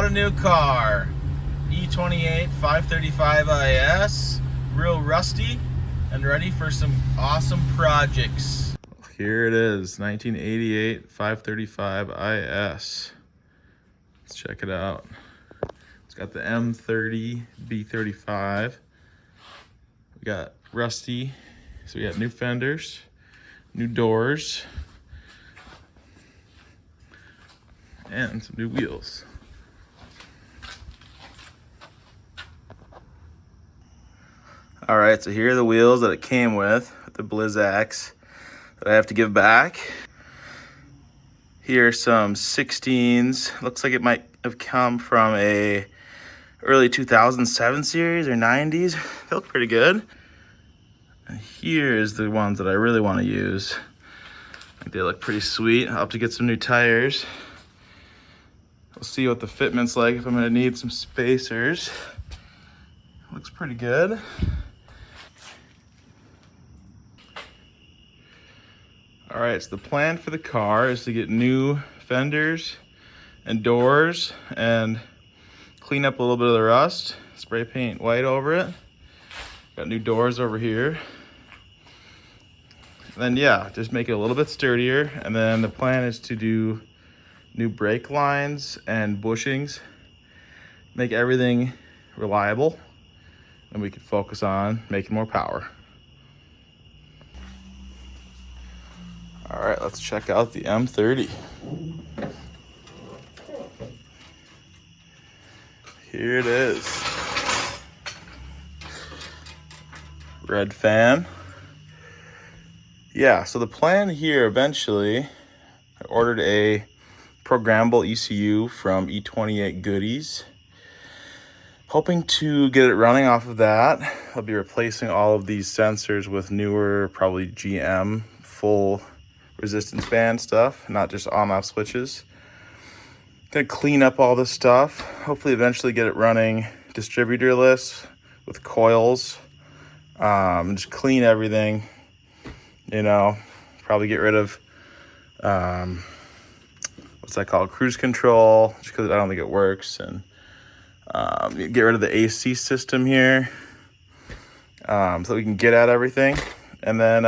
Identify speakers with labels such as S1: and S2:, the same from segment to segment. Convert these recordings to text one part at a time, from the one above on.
S1: a new car. E28 535 IS, real rusty and ready for some awesome projects. Here it is, 1988 535 IS. Let's check it out. It's got the M30 B35. We got rusty, so we got new fenders, new doors, and some new wheels. All right, so here are the wheels that it came with the Blizzaks that I have to give back. Here are some 16s. Looks like it might have come from a early 2007 series or 90s. They look pretty good. And here's the ones that I really want to use. I think they look pretty sweet. I'll have to get some new tires. We'll see what the fitment's like, if I'm gonna need some spacers. Looks pretty good. All right, so the plan for the car is to get new fenders and doors and clean up a little bit of the rust, spray paint white over it. Got new doors over here. And then yeah, just make it a little bit sturdier. And then the plan is to do new brake lines and bushings, make everything reliable, and we can focus on making more power. All right, let's check out the M30. Here it is. Red fan. Yeah, so the plan here eventually, I ordered a programmable ECU from E28 Goodies. Hoping to get it running off of that. I'll be replacing all of these sensors with newer, probably GM full resistance band stuff, not just on-off switches. Gonna clean up all this stuff. Hopefully eventually get it running distributorless with coils. Just clean everything, you know, probably get rid of what's that called, cruise control, just because I don't think it works, and get rid of the AC system here, so that we can get at everything. And then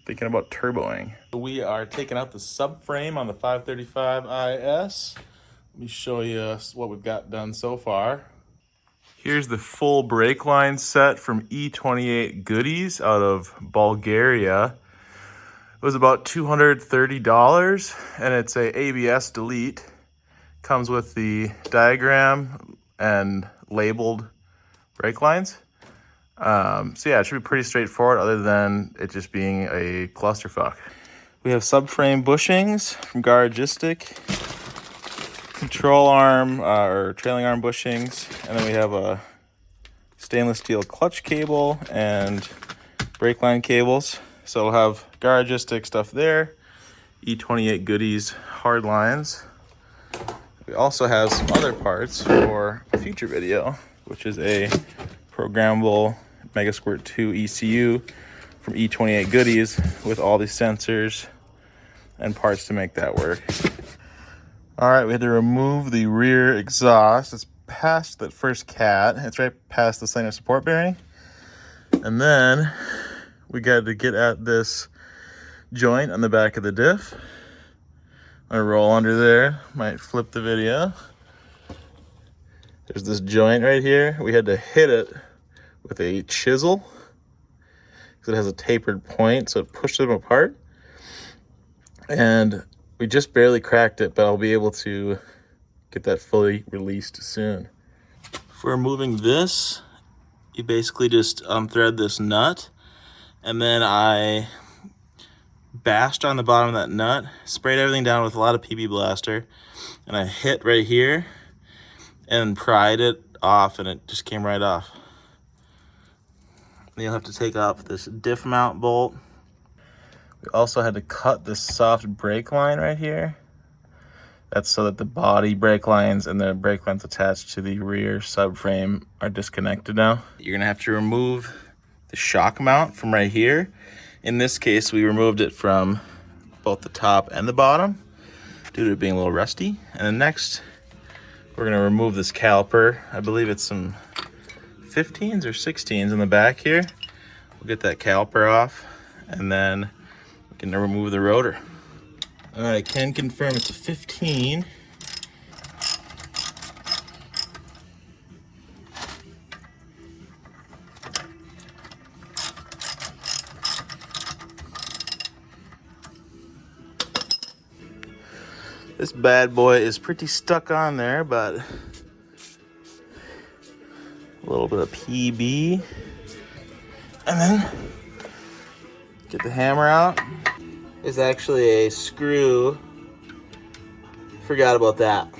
S1: thinking about turboing. We are taking out the subframe on the 535 IS. Let me show you what we've got done so far. Here's the full brake line set from E28 Goodies out of Bulgaria. It was about $230, and it's a ABS delete. Comes with the diagram and labeled brake lines. So yeah, it should be pretty straightforward other than it just being a clusterfuck. We have subframe bushings from Garagistic, control arm or trailing arm bushings, and then we have a stainless steel clutch cable and brake line cables. So we'll have Garagistic stuff there, E28 Goodies hard lines. We also have some other parts for a future video, which is a programmable Megasquirt 2 ECU from E28 Goodies with all these sensors and parts to make that work. All right, we had to remove the rear exhaust. It's past that first cat. It's right past the center support bearing. And then we got to get at this joint on the back of the diff. I'm gonna roll under there, might flip the video. There's this joint right here. We had to hit it with a chisel because it has a tapered point, so it pushed them apart. And we just barely cracked it, but I'll be able to get that fully released soon. For removing this, you basically just unthread this nut, and then I bashed on the bottom of that nut, sprayed everything down with a lot of PB Blaster, and I hit right here and pried it off, and it just came right off. Then you'll have to take off this diff mount bolt. We also had to cut this soft brake line right here. That's so that the body brake lines and the brake lines attached to the rear subframe are disconnected now. You're gonna have to remove the shock mount from right here. In this case, we removed it from both the top and the bottom due to it being a little rusty. And then next, We're gonna remove this caliper. I believe it's some 15s or 16s in the back here. We'll get that caliper off, and then we can remove the rotor. All right, I can confirm it's a 15. This bad boy is pretty stuck on there, but a little bit of PB. And then get the hammer out. It's actually a screw. Forgot about that.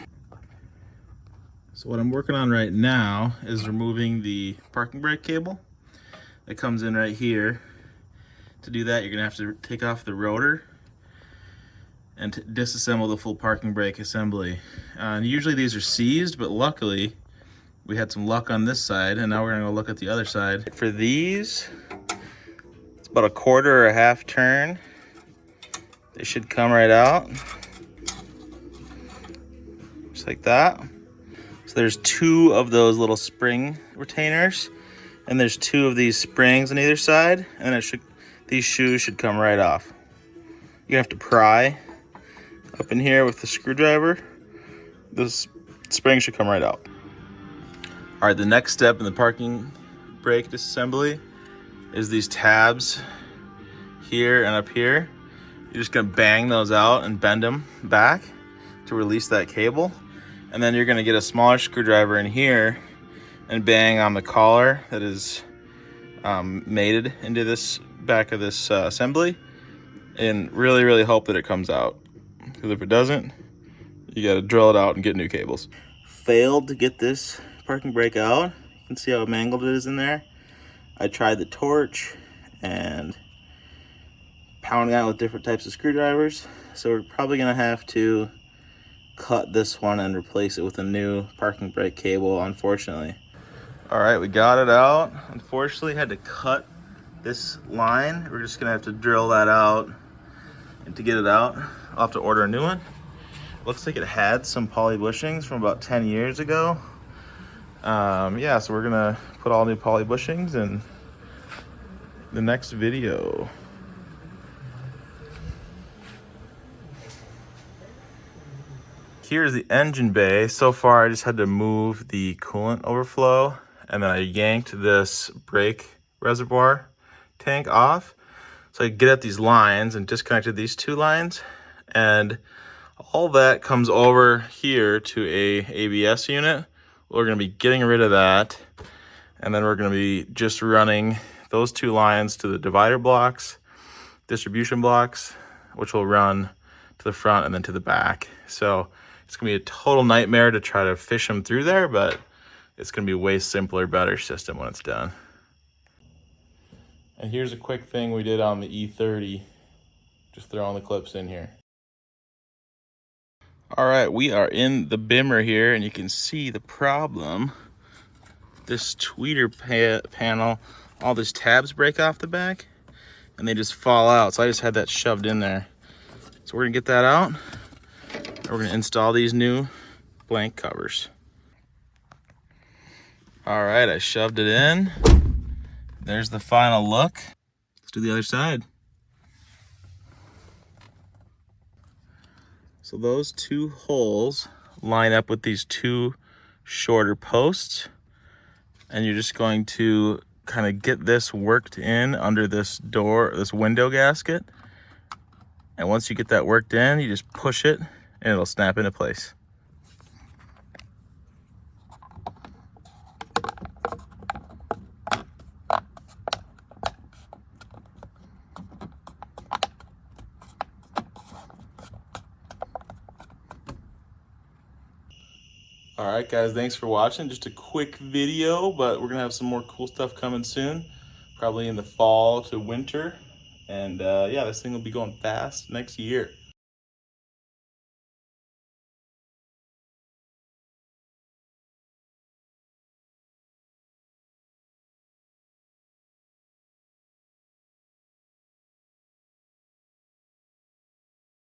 S1: So what I'm working on right now is removing the parking brake cable that comes in right here. To do that, you're gonna have to take off the rotor and to disassemble the full parking brake assembly. Usually these are seized, but luckily we had some luck on this side, and now we're gonna go look at the other side. For these, it's about a quarter or a half turn. They should come right out, just like that. So there's two of those little spring retainers, and there's two of these springs on either side, and these shoes should come right off. You have to pry up in here with the screwdriver. This spring should come right out. All right, the next step in the parking brake disassembly is these tabs here and up here. You're just gonna bang those out and bend them back to release that cable. And then you're gonna get a smaller screwdriver in here and bang on the collar that is mated into this back of this assembly, and really hope that it comes out. Because if it doesn't, you gotta drill it out and get new cables. Failed to get this parking brake out. You can see how mangled it is in there. I tried the torch and pounding out with different types of screwdrivers. So we're probably gonna have to cut this one and replace it with a new parking brake cable, unfortunately. All right, we got it out. Unfortunately, had to cut this line. We're just gonna have to drill that out, and to get it out, I'll have to order a new one. Looks like it had some poly bushings from about 10 years ago. Yeah, so we're gonna put all new poly bushings in the next video. Here's the engine bay. So far, I just had to move the coolant overflow, and then I yanked this brake reservoir tank off. So I get at these lines and disconnected these two lines, and all that comes over here to a ABS unit. We're gonna be getting rid of that, and then we're gonna be just running those two lines to the divider blocks, distribution blocks, which will run to the front and then to the back. So it's gonna be a total nightmare to try to fish them through there, but it's gonna be a way simpler, better system when it's done. And here's a quick thing we did on the E30. Just throwing the clips in here. All right, we are in the Bimmer here, and you can see the problem. This tweeter panel, all these tabs break off the back, and they just fall out. So I just had that shoved in there. So we're gonna get that out. We're gonna install these new blank covers. All right, I shoved it in. There's the final look. Let's do the other side. So those two holes line up with these two shorter posts, and you're just going to kind of get this worked in under this door, this window gasket. And once you get that worked in, you just push it and it'll snap into place. All right, guys, thanks for watching. Just a quick video, but we're gonna have some more cool stuff coming soon, probably in the fall to winter. And yeah, this thing will be going fast next year.